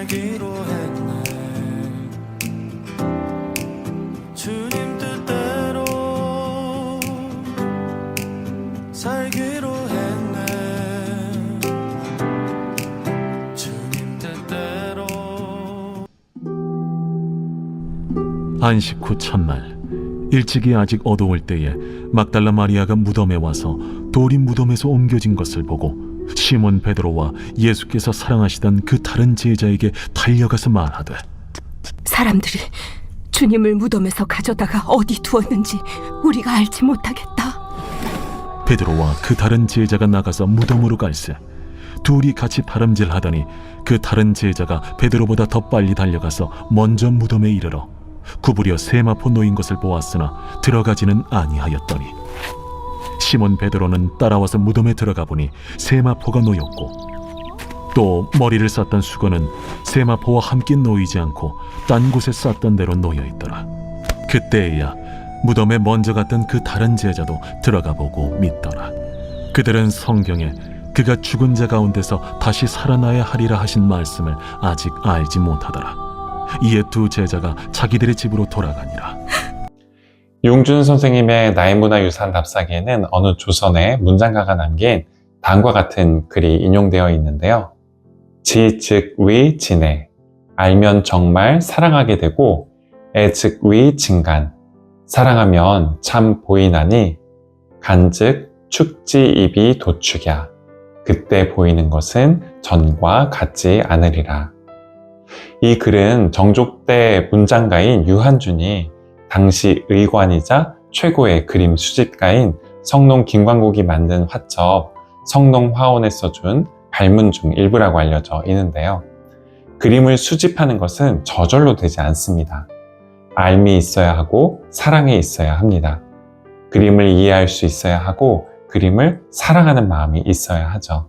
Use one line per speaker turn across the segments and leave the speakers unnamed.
살기로 했네. 주님 뜻대로 살기로 했네. 주님 뜻대로.
안식 후 첫날, 일찍이 아직 어두울 때에 막달라 마리아가 무덤에 와서 돌이 무덤에서 옮겨진 것을 보고 시몬 베드로와 예수께서 사랑하시던 그 다른 제자에게 달려가서 말하되,
사람들이 주님을 무덤에서 가져다가 어디 두었는지 우리가 알지 못하겠다.
베드로와 그 다른 제자가 나가서 무덤으로 갈새 둘이 같이 바람질하더니 그 다른 제자가 베드로보다 더 빨리 달려가서 먼저 무덤에 이르러 구부려 세마포 놓인 것을 보았으나 들어가지는 아니하였더니 시몬 베드로는 따라와서 무덤에 들어가 보니 세마포가 놓였고 또 머리를 쌌던 수건은 세마포와 함께 놓이지 않고 딴 곳에 쌌던 대로 놓여 있더라. 그때에야 무덤에 먼저 갔던 그 다른 제자도 들어가 보고 믿더라. 그들은 성경에 그가 죽은 자 가운데서 다시 살아나야 하리라 하신 말씀을 아직 알지 못하더라. 이에 두 제자가 자기들의 집으로 돌아가니라.
용준 선생님의 나의 문화유산 답사기에는 어느 조선의 문장가가 남긴 다음과 같은 글이 인용되어 있는데요. 지 즉 위 진해, 알면 정말 사랑하게 되고 애 즉 위 진간, 사랑하면 참 보이나니 간즉 축지 입이 도축야, 그때 보이는 것은 전과 같지 않으리라. 이 글은 정족대 문장가인 유한준이 당시 의관이자 최고의 그림 수집가인 성농 김광국이 만든 화첩 성농화원에 써준 발문 중 일부라고 알려져 있는데요. 그림을 수집하는 것은 저절로 되지 않습니다. 알미 있어야 하고 사랑이 있어야 합니다. 그림을 이해할 수 있어야 하고 그림을 사랑하는 마음이 있어야 하죠.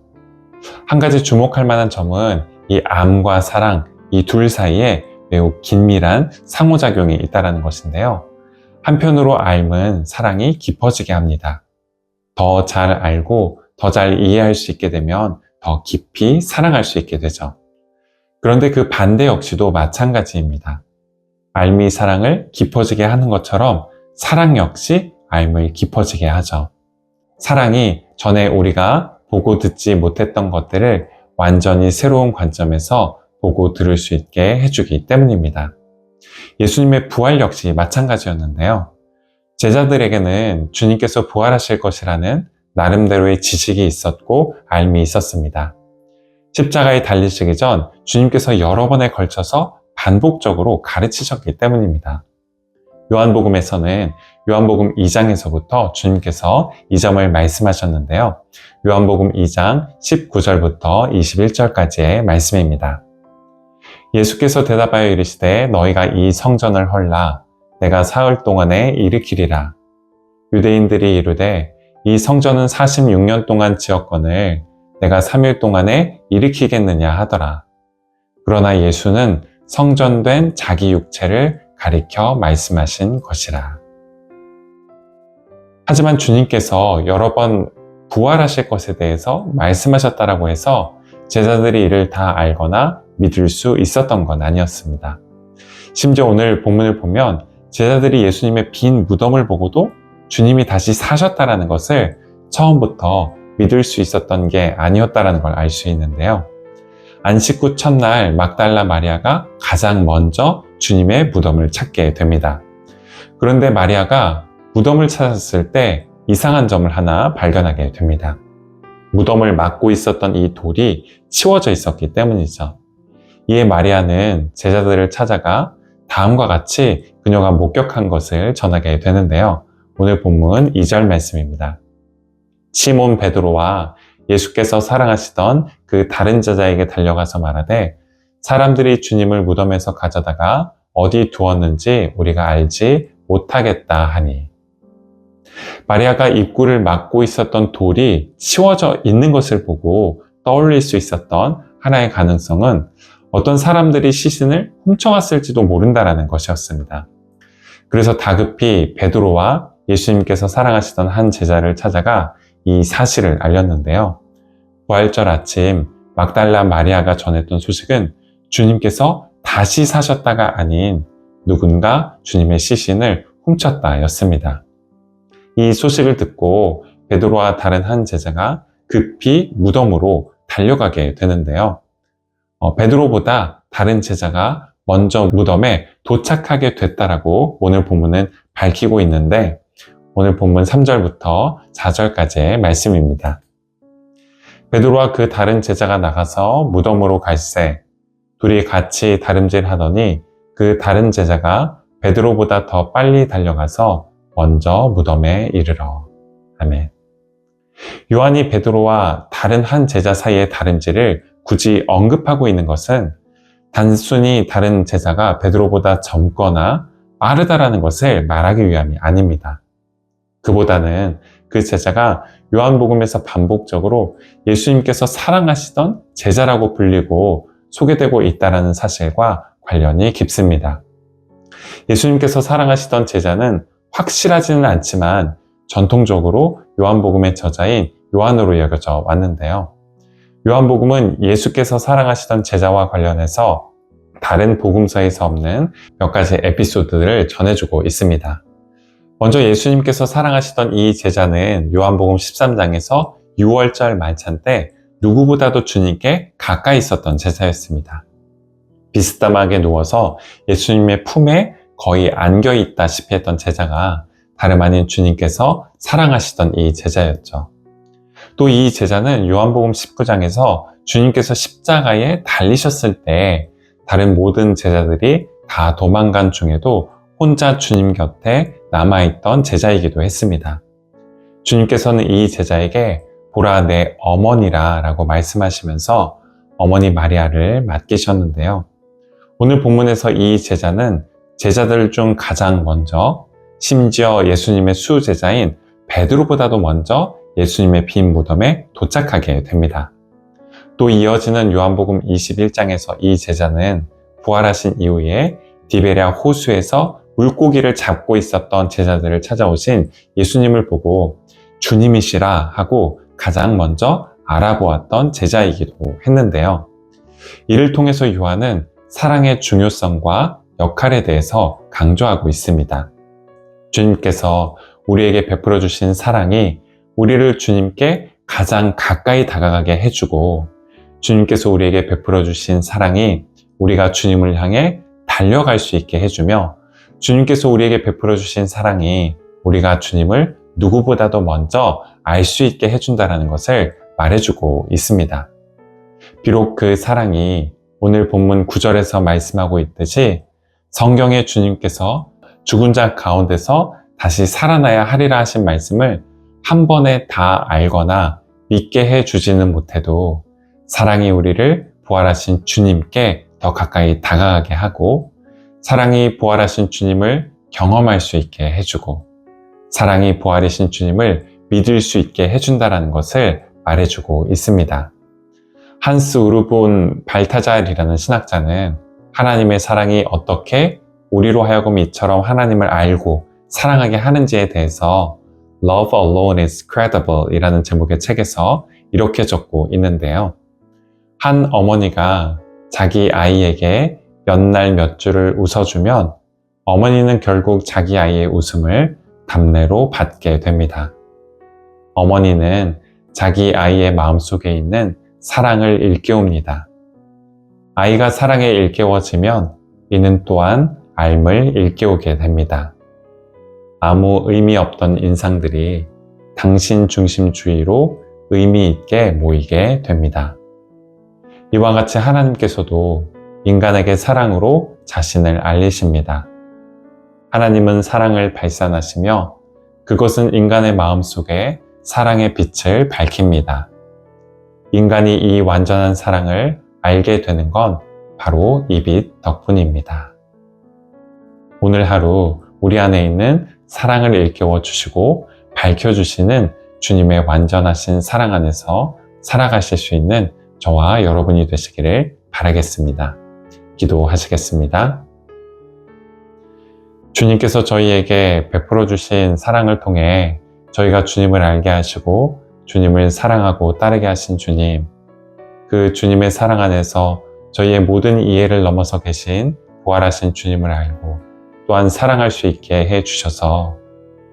한 가지 주목할 만한 점은 이 암과 사랑, 이 둘 사이에 매우 긴밀한 상호작용이 있다는 것인데요. 한편으로 알면 사랑이 깊어지게 합니다. 더 잘 알고 더 잘 이해할 수 있게 되면 더 깊이 사랑할 수 있게 되죠. 그런데 그 반대 역시도 마찬가지입니다. 알미 사랑을 깊어지게 하는 것처럼 사랑 역시 알을 깊어지게 하죠. 사랑이 전에 우리가 보고 듣지 못했던 것들을 완전히 새로운 관점에서 보고 들을 수 있게 해주기 때문입니다. 예수님의 부활 역시 마찬가지였는데요. 제자들에게는 주님께서 부활하실 것이라는 나름대로의 지식이 있었고 알미 있었습니다. 십자가에 달리시기 전 주님께서 여러 번에 걸쳐서 반복적으로 가르치셨기 때문입니다. 요한복음에서는 요한복음 2장에서부터 주님께서 이 점을 말씀하셨는데요. 요한복음 2장 19절부터 21절까지의 말씀입니다. 예수께서 대답하여 이르시되 너희가 이 성전을 헐라 내가 사흘 동안에 일으키리라. 유대인들이 이르되 이 성전은 46년 동안 지었거늘 내가 3일 동안에 일으키겠느냐 하더라. 그러나 예수는 성전된 자기 육체를 가리켜 말씀하신 것이라. 하지만 주님께서 여러 번 부활하실 것에 대해서 말씀하셨다라고 해서 제자들이 이를 다 알거나 믿을 수 있었던 건 아니었습니다. 심지어 오늘 본문을 보면 제자들이 예수님의 빈 무덤을 보고도 주님이 다시 사셨다라는 것을 처음부터 믿을 수 있었던 게 아니었다라는 걸 알 수 있는데요. 안식 후 첫날 막달라 마리아가 가장 먼저 주님의 무덤을 찾게 됩니다. 그런데 마리아가 무덤을 찾았을 때 이상한 점을 하나 발견하게 됩니다. 무덤을 막고 있었던 이 돌이 치워져 있었기 때문이죠. 이에 마리아는 제자들을 찾아가 다음과 같이 그녀가 목격한 것을 전하게 되는데요. 오늘 본문 2절 말씀입니다. 시몬 베드로와 예수께서 사랑하시던 그 다른 제자에게 달려가서 말하되 사람들이 주님을 무덤에서 가져다가 어디 두었는지 우리가 알지 못하겠다 하니. 마리아가 입구를 막고 있었던 돌이 치워져 있는 것을 보고 떠올릴 수 있었던 하나의 가능성은 어떤 사람들이 시신을 훔쳐왔을지도 모른다라는 것이었습니다. 그래서 다급히 베드로와 예수님께서 사랑하시던 한 제자를 찾아가 이 사실을 알렸는데요. 부활절 아침 막달라 마리아가 전했던 소식은 주님께서 다시 사셨다가 아닌 누군가 주님의 시신을 훔쳤다였습니다. 이 소식을 듣고 베드로와 다른 한 제자가 급히 무덤으로 달려가게 되는데요. 베드로보다 다른 제자가 먼저 무덤에 도착하게 됐다라고 오늘 본문은 밝히고 있는데 오늘 본문 3절부터 4절까지의 말씀입니다. 베드로와 그 다른 제자가 나가서 무덤으로 갈새 둘이 같이 다름질하더니 그 다른 제자가 베드로보다 더 빨리 달려가서 먼저 무덤에 이르러. 아멘. 요한이 베드로와 다른 한 제자 사이의 다름질을 굳이 언급하고 있는 것은 단순히 다른 제자가 베드로보다 젊거나 빠르다라는 것을 말하기 위함이 아닙니다. 그보다는 그 제자가 요한복음에서 반복적으로 예수님께서 사랑하시던 제자라고 불리고 소개되고 있다는 사실과 관련이 깊습니다. 예수님께서 사랑하시던 제자는 확실하지는 않지만 전통적으로 요한복음의 저자인 요한으로 여겨져 왔는데요. 요한복음은 예수께서 사랑하시던 제자와 관련해서 다른 복음서에서 없는 몇 가지 에피소드를 전해주고 있습니다. 먼저 예수님께서 사랑하시던 이 제자는 요한복음 13장에서 6월절 만찬 때 누구보다도 주님께 가까이 있었던 제자였습니다. 비스듬하게 누워서 예수님의 품에 거의 안겨 있다시피 했던 제자가 다름 아닌 주님께서 사랑하시던 이 제자였죠. 또 이 제자는 요한복음 19장에서 주님께서 십자가에 달리셨을 때 다른 모든 제자들이 다 도망간 중에도 혼자 주님 곁에 남아있던 제자이기도 했습니다. 주님께서는 이 제자에게 보라 내 어머니라 라고 말씀하시면서 어머니 마리아를 맡기셨는데요. 오늘 본문에서 이 제자는 제자들 중 가장 먼저 심지어 예수님의 수제자인 베드로보다도 먼저 예수님의 빈 무덤에 도착하게 됩니다. 또 이어지는 요한복음 21장에서 이 제자는 부활하신 이후에 디베랴 호수에서 물고기를 잡고 있었던 제자들을 찾아오신 예수님을 보고 주님이시라 하고 가장 먼저 알아보았던 제자이기도 했는데요. 이를 통해서 요한은 사랑의 중요성과 역할에 대해서 강조하고 있습니다. 주님께서 우리에게 베풀어 주신 사랑이 우리를 주님께 가장 가까이 다가가게 해주고 주님께서 우리에게 베풀어 주신 사랑이 우리가 주님을 향해 달려갈 수 있게 해주며 주님께서 우리에게 베풀어 주신 사랑이 우리가 주님을 누구보다도 먼저 알 수 있게 해준다는 것을 말해주고 있습니다. 비록 그 사랑이 오늘 본문 9절에서 말씀하고 있듯이 성경의 주님께서 죽은 자 가운데서 다시 살아나야 하리라 하신 말씀을 한 번에 다 알거나 믿게 해주지는 못해도 사랑이 우리를 부활하신 주님께 더 가까이 다가가게 하고 사랑이 부활하신 주님을 경험할 수 있게 해주고 사랑이 부활이신 주님을 믿을 수 있게 해준다는 것을 말해주고 있습니다. 한스 우르본 발타잘이라는 신학자는 하나님의 사랑이 어떻게 우리로 하여금 이처럼 하나님을 알고 사랑하게 하는지에 대해서 Love Alone is Credible 이라는 제목의 책에서 이렇게 적고 있는데요. 한 어머니가 자기 아이에게 몇 날 몇 주를 웃어주면 어머니는 결국 자기 아이의 웃음을 답례로 받게 됩니다. 어머니는 자기 아이의 마음속에 있는 사랑을 일깨웁니다. 아이가 사랑에 일깨워지면 이는 또한 삶을 일깨우게 됩니다. 아무 의미 없던 인상들이 당신 중심주의로 의미 있게 모이게 됩니다. 이와 같이 하나님께서도 인간에게 사랑으로 자신을 알리십니다. 하나님은 사랑을 발산하시며 그것은 인간의 마음속에 사랑의 빛을 밝힙니다. 인간이 이 완전한 사랑을 알게 되는 건 바로 이 빛 덕분입니다. 오늘 하루 우리 안에 있는 사랑을 일깨워 주시고 밝혀주시는 주님의 완전하신 사랑 안에서 살아가실 수 있는 저와 여러분이 되시기를 바라겠습니다. 기도하시겠습니다. 주님께서 저희에게 베풀어 주신 사랑을 통해 저희가 주님을 알게 하시고 주님을 사랑하고 따르게 하신 주님, 그 주님의 사랑 안에서 저희의 모든 이해를 넘어서 계신 부활하신 주님을 알고 또한 사랑할 수 있게 해주셔서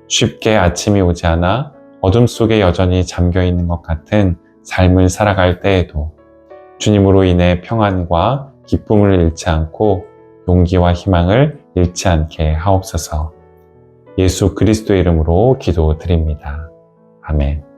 쉽게 아침이 오지 않아 어둠 속에 여전히 잠겨 있는 것 같은 삶을 살아갈 때에도 주님으로 인해 평안과 기쁨을 잃지 않고 용기와 희망을 잃지 않게 하옵소서. 예수 그리스도의 이름으로 기도드립니다. 아멘.